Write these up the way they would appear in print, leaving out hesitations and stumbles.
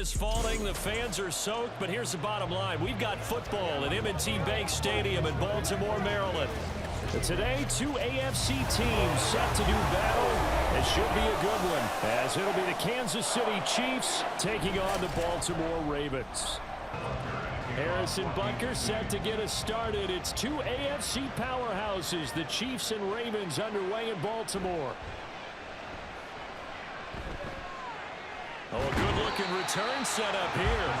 is falling. The fans are soaked, but here's the bottom line. We've got football at M&T Bank Stadium in Baltimore, Maryland. Today, two AFC teams set to do battle. It should be a good one, as it'll be the Kansas City Chiefs taking on the Baltimore Ravens. Harrison Bunker set to get us started. It's two AFC powerhouses, the Chiefs and Ravens, underway in Baltimore. Oh, a good-looking return set up here.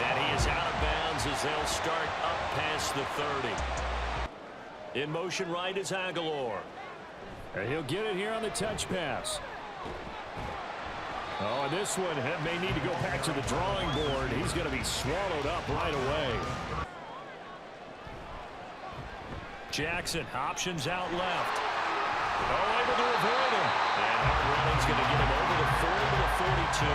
And he is out of bounds as they'll start up past the 30. In motion right is Aguilar. And he'll get it here on the touch pass. Oh, and this one may need to go back to the drawing board. He's going to be swallowed up right away. Jackson, options out left. Oh, able to avoid him. And hard running's going to get him over the 40 to the 42.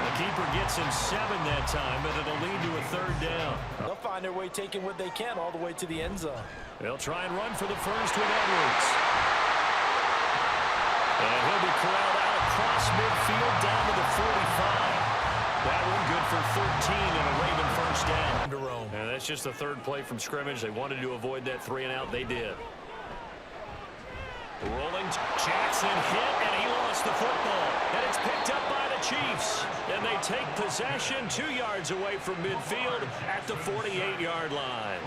The keeper gets him 7 that time, but it'll lead to a third down. They'll find their way taking what they can all the way to the end zone. They'll try and run for the first with Edwards. And he'll be corralled out across midfield down to the 45. That one good for 13 and a Raven first down. And that's just the third play from scrimmage. They wanted to avoid that 3-and-out. They did. Rolling, Jackson hit, and he lost the football. And it's picked up by the Chiefs. And they take possession 2 yards away from midfield at the 48-yard line.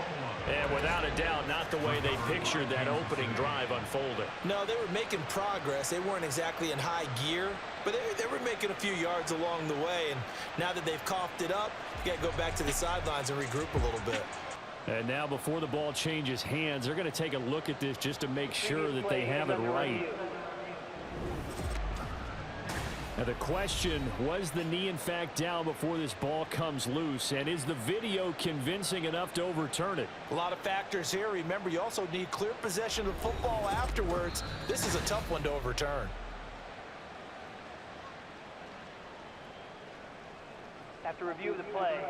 And without a doubt, not the way they pictured that opening drive unfolding. No, they were making progress. They weren't exactly in high gear, but they were making a few yards along the way. And now that they've coughed it up, you got to go back to the sidelines and regroup a little bit. And now before the ball changes hands, they're going to take a look at this just to make sure that they have it right. Now the question, was the knee in fact down before this ball comes loose? And is the video convincing enough to overturn it? A lot of factors here. Remember, you also need clear possession of football afterwards. This is a tough one to overturn. After review of the play,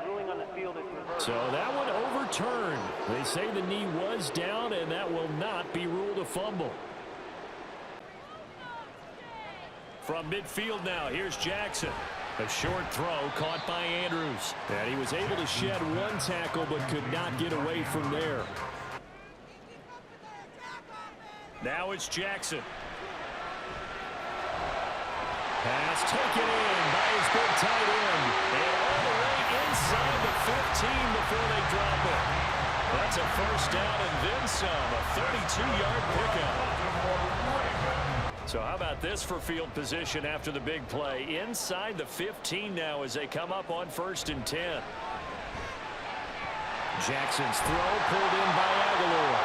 the ruling on the field is reversed. So that one overturned. They say the knee was down, and that will not be ruled a fumble. From midfield now, here's Jackson. A short throw caught by Andrews. And he was able to shed one tackle, but could not get away from there. Now it's Jackson. Pass taken in by his big tight end. And all the way inside the 15 before they drop it. That's a first down and then some. A 32-yard pickup. So how about this for field position after the big play? Inside the 15 now as they come up on 1st and 10. Jackson's throw pulled in by Aguilar.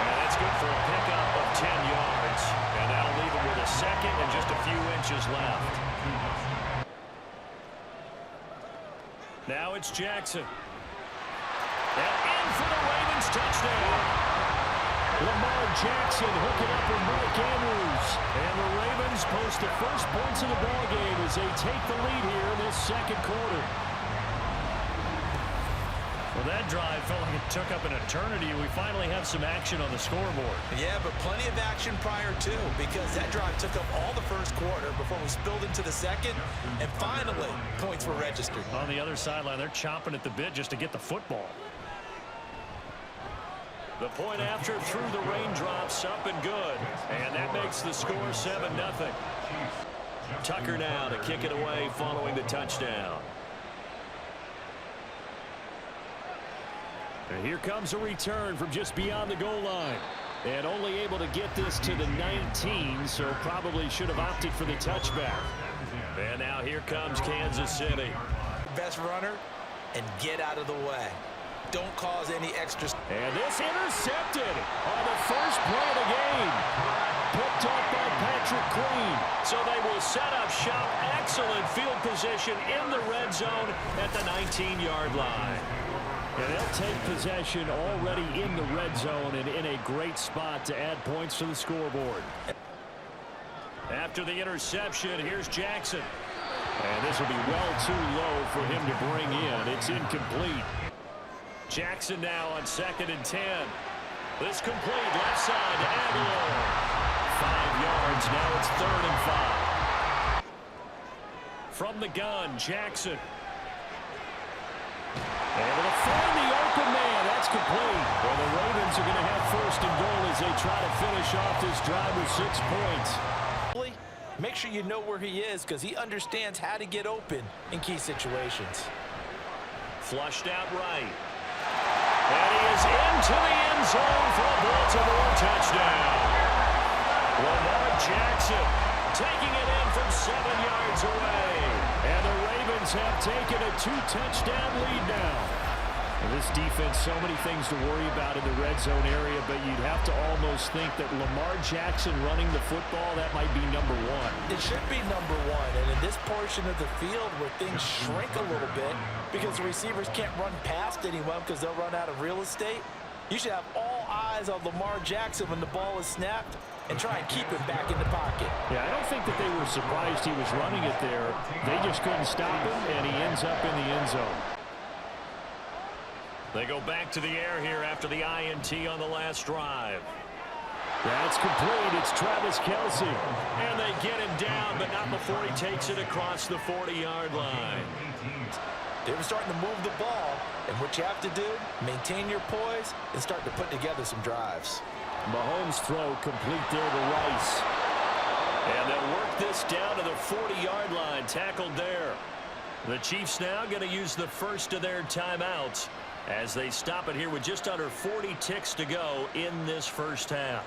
And that's good for a pickup of 10 yards. And that'll leave him with a second and just a few inches left. Now it's Jackson. And in for the Ravens touchdown. Lamar Jackson hooking up with Mark Andrews. And the Ravens post the first points of the ballgame as they take the lead here in this second quarter. Well, that drive felt like it took up an eternity. We finally have some action on the scoreboard. Yeah, but plenty of action prior to, because that drive took up all the first quarter before we spilled into the second, and finally, points were registered. On the other sideline, they're chomping at the bit just to get the football. The point after through the raindrops, up and good. And that makes the score 7-0. Tucker now to kick it away following the touchdown. And here comes a return from just beyond the goal line. And only able to get this to the 19, so probably should have opted for the touchback. And now here comes Kansas City. Best runner, and get out of the way. Don't cause any extra. And this intercepted on the first play of the game. Picked off by Patrick Queen. So they will set up shop. Excellent field position in the red zone at the 19-yard line. And they'll take possession already in the red zone and in a great spot to add points to the scoreboard. After the interception, here's Jackson. And this will be well too low for him to bring in. It's incomplete. Jackson now on 2nd and 10. This complete left side to Aguilar. 5 yards. Now it's 3rd and 5. From the gun, Jackson. Able to find the open man. That's complete. Well, the Ravens are going to have first and goal as they try to finish off this drive with 6 points. Make sure you know where he is because he understands how to get open in key situations. Flushed out right. And he is into the end zone for a Baltimore touchdown. Lamar Jackson taking it in from 7 yards away. And the Ravens have taken a 2-touchdown lead now. And this defense, so many things to worry about in the red zone area, but you'd have to almost think that Lamar Jackson running the football, that might be number one. It should be number one, and in this portion of the field where things shrink a little bit because the receivers can't run past anyone because they'll run out of real estate, you should have all eyes on Lamar Jackson when the ball is snapped and try and keep him back in the pocket. Yeah, I don't think that they were surprised he was running it there. They just couldn't stop him, and he ends up in the end zone. They go back to the air here after the INT on the last drive. That's complete. It's Travis Kelce. And they get him down, but not before he takes it across the 40-yard line. They were starting to move the ball, and what you have to do, maintain your poise and start to put together some drives. Mahomes' throw complete there to Rice. And they'll work this down to the 40-yard line, tackled there. The Chiefs now going to use the first of their timeouts as they stop it here with just under 40 ticks to go in this first half.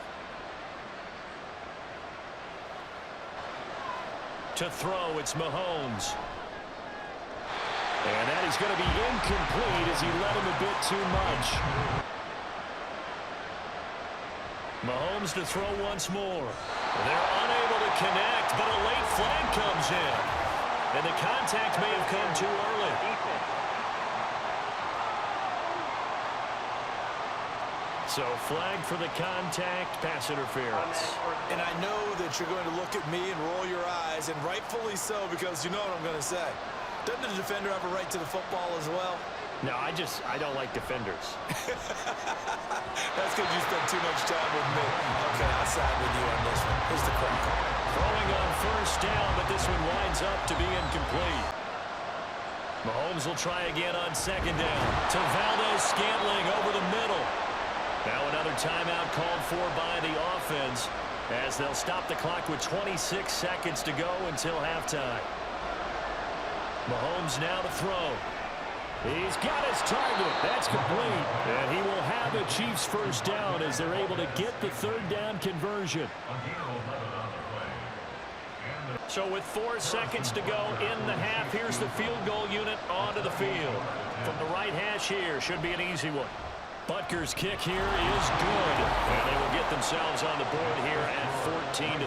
To throw, it's Mahomes. And that is going to be incomplete as he led him a bit too much. Mahomes to throw once more. They're unable to connect, but a late flag comes in. And the contact may have come too early. So flag for the contact, pass interference. And I know that you're going to look at me and roll your eyes, and rightfully so, because you know what I'm going to say. Doesn't the defender have a right to the football as well? No, I don't like defenders. That's because you spend too much time with me. Okay, I'll side with you on this one. Here's the crack. Throwing on first down, but this one winds up to be incomplete. Mahomes will try again on second down. To Valdez-Scantling over the middle. Now another timeout called for by the offense as they'll stop the clock with 26 seconds to go until halftime. Mahomes now to throw. He's got his target. That's complete. And he will have a Chiefs first down as they're able to get the third down conversion. So with 4 seconds to go in the half, here's the field goal unit onto the field. From the right hash here, should be an easy one. Butker's kick here is good. And they will get themselves on the board here at 14-3.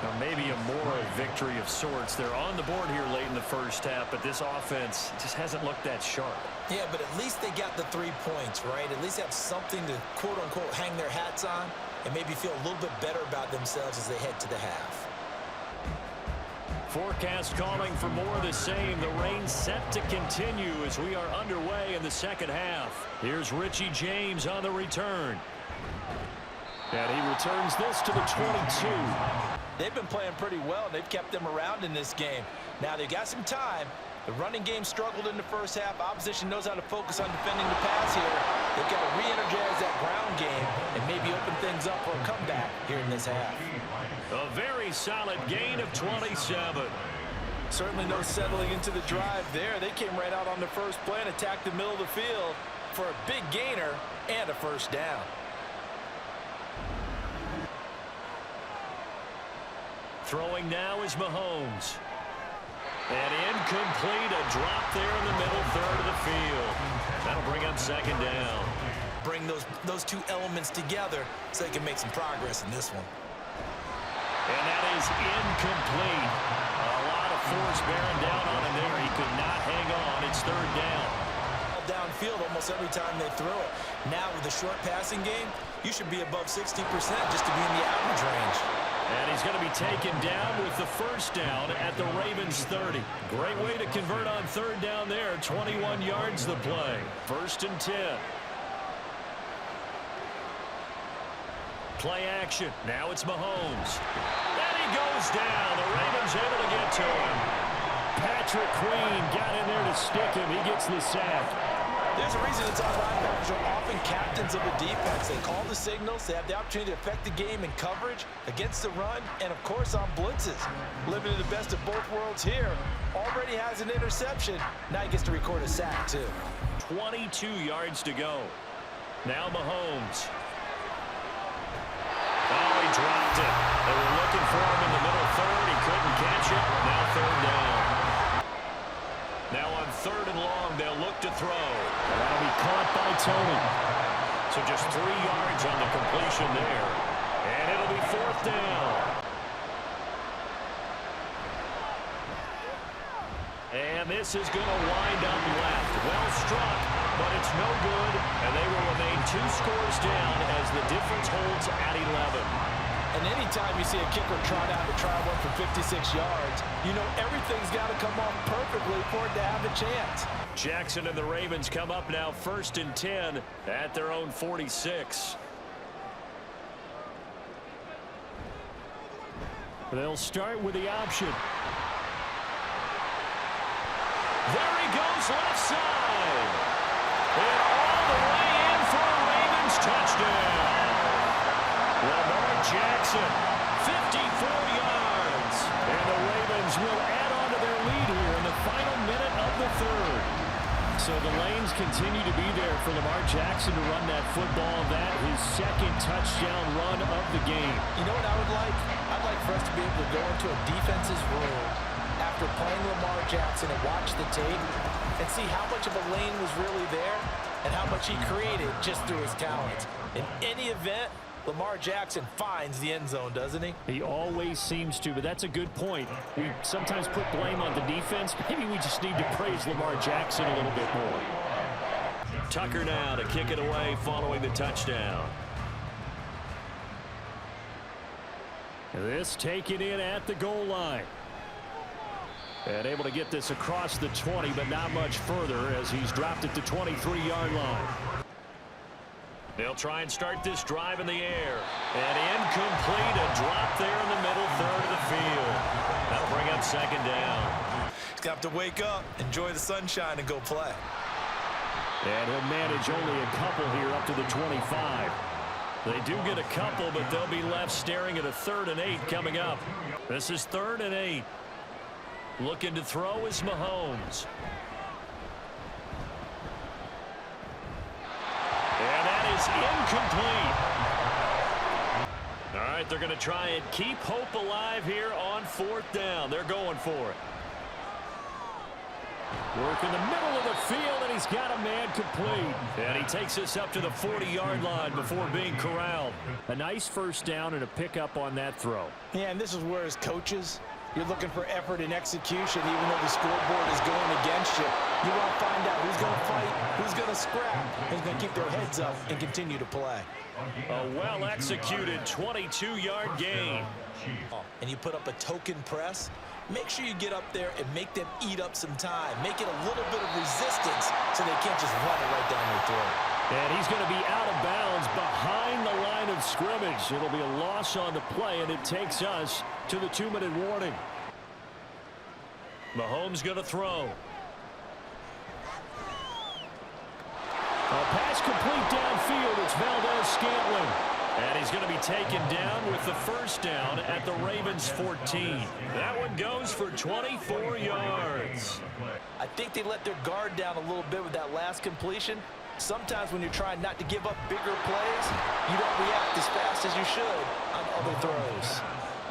Now maybe a moral victory of sorts. They're on the board here late in the first half, but this offense just hasn't looked that sharp. Yeah, but at least they got the 3 points, right? At least have something to, quote-unquote, hang their hats on and maybe feel a little bit better about themselves as they head to the half. Forecast calling for more of the same. The rain set to continue as we are underway in the second half. Here's Richie James on the return. And he returns this to the 22. They've been playing pretty well, and they've kept them around in this game. Now, they've got some time. The running game struggled in the first half. Opposition knows how to focus on defending the pass here. They've got to re-energize that ground game and maybe open things up for a comeback here in this half. A very solid gain of 27. Certainly no settling into the drive there. They came right out on the first play and attacked the middle of the field for a big gainer and a first down. Throwing now is Mahomes. And incomplete, a drop there in the middle third of the field. That'll bring up second down. Bring those two elements together so they can make some progress in this one. And that is incomplete. A lot of force bearing down on him there. He could not hang on. It's third down. Downfield almost every time they throw it. Now with the short passing game, you should be above 60% just to be in the average range. And he's going to be taken down with the first down at the Ravens 30. Great way to convert on third down there. 21 yards the play. First and 10. Play action. Now it's Mahomes. And he he goes down. The Ravens able to get to him. Patrick Queen got in there to stick him. He gets the sack. There's a reason it's on linebackers are often captains of a defense. They call the signals. They have the opportunity to affect the game in coverage, against the run, and, of course, on blitzes. Living in the best of both worlds here. Already has an interception. Now he gets to record a sack, too. 22 yards to go. Now Mahomes. Oh, he dropped it. They were looking for him in the middle third. He couldn't catch it. Now third down. Now on third and long, they'll look to throw. That'll be caught by Tony. So just 3 yards on the completion there. And it'll be fourth down. And this is going to wind up left. Well struck, but it's no good. And they will remain 2 scores down as the difference holds at 11. And anytime you see a kicker trot out to try one for 56 yards, you know everything's got to come off perfectly for it to have a chance. Jackson and the Ravens come up now 1st and 10 at their own 46. They'll start with the option. There he goes left side. And all the way in for a Ravens touchdown. Lamar Jackson, 54 yards. And the Ravens will add on to their lead here in the final minute of the third. So the lanes continue to be there for Lamar Jackson to run that football. That his second touchdown run of the game. You know what I would like? I'd like for us to be able to go into a defense's room after playing Lamar Jackson and watch the tape and see how much of a lane was really there and how much he created just through his talents. In any event, Lamar Jackson finds the end zone, doesn't he? He always seems to, but that's a good point. We sometimes put blame on the defense. Maybe we just need to praise Lamar Jackson a little bit more. Tucker now to kick it away following the touchdown. This taken in at the goal line. And able to get this across the 20, but not much further as he's dropped it to 23-yard line. They'll try and start this drive in the air. And incomplete, a drop there in the middle third of the field. That'll bring up second down. He's got to wake up, enjoy the sunshine, and go play. And he'll manage only a couple here up to the 25. They do get a couple, but they'll be left staring at a 3rd and 8 coming up. This is 3rd and 8. Looking to throw is Mahomes. And that is incomplete. All right, they're going to try and keep hope alive here on 4th down. They're going for it. Work in the middle of the field, and he's got a man complete. And he takes us up to the 40-yard line before being corralled. A nice first down and a pickup on that throw. Yeah, and this is where, as coaches, you're looking for effort and execution, even though the scoreboard is going against you. You want to find out who's going to fight, who's going to scrap, who's going to keep their heads up and continue to play. A well-executed 22-yard gain. And you put up a token press. Make sure you get up there and make them eat up some time. Make it a little bit of resistance so they can't just run it right down their throat. And he's going to be out of bounds behind the line of scrimmage. It'll be a loss on the play, and it takes us to the 2-minute warning. Mahomes going to throw. A pass complete downfield. It's Valdez-Scantling. And he's going to be taken down with the first down at the Ravens' 14. That one goes for 24 yards. I think they let their guard down a little bit with that last completion. Sometimes when you're trying not to give up bigger plays, you don't react as fast as you should on other throws.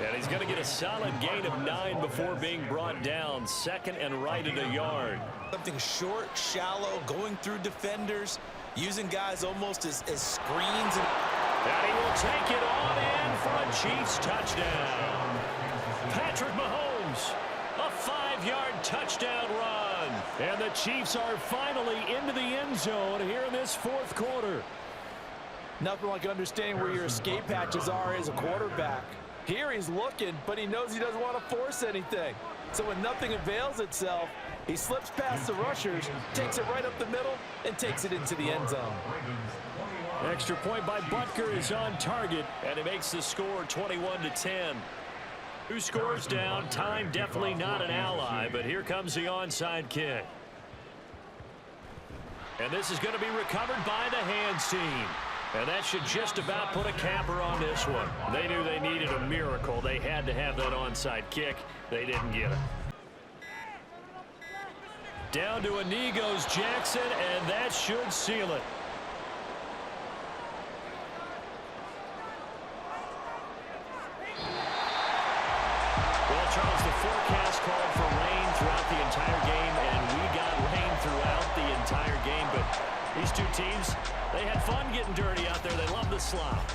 And he's going to get a solid gain of 9 before being brought down. 2nd and right at a yard. Something short, shallow, going through defenders, using guys almost as screens. And he will take it on in for a Chiefs touchdown. Patrick Mahomes, a 5-yard touchdown run. And the Chiefs are finally into the end zone here in this 4th quarter. Nothing like understanding where your escape hatches are as a quarterback. Here he's looking, but he knows he doesn't want to force anything. So when nothing avails itself, he slips past the rushers, takes it right up the middle, and takes it into the end zone. Extra point by Butker is on target, and it makes the score 21-10. Two scores down. Time definitely not an ally, but here comes the onside kick. And this is going to be recovered by the hands team. And that should just about put a capper on this one. They knew they needed a miracle. They had to have that onside kick. They didn't get it. Down to a knee goes Jackson, and that should seal it. Well, Charles, the forecast called for rain throughout the entire game, and we got rain throughout the entire game. But these two teams, they had fun getting dirty out there. They love the slop.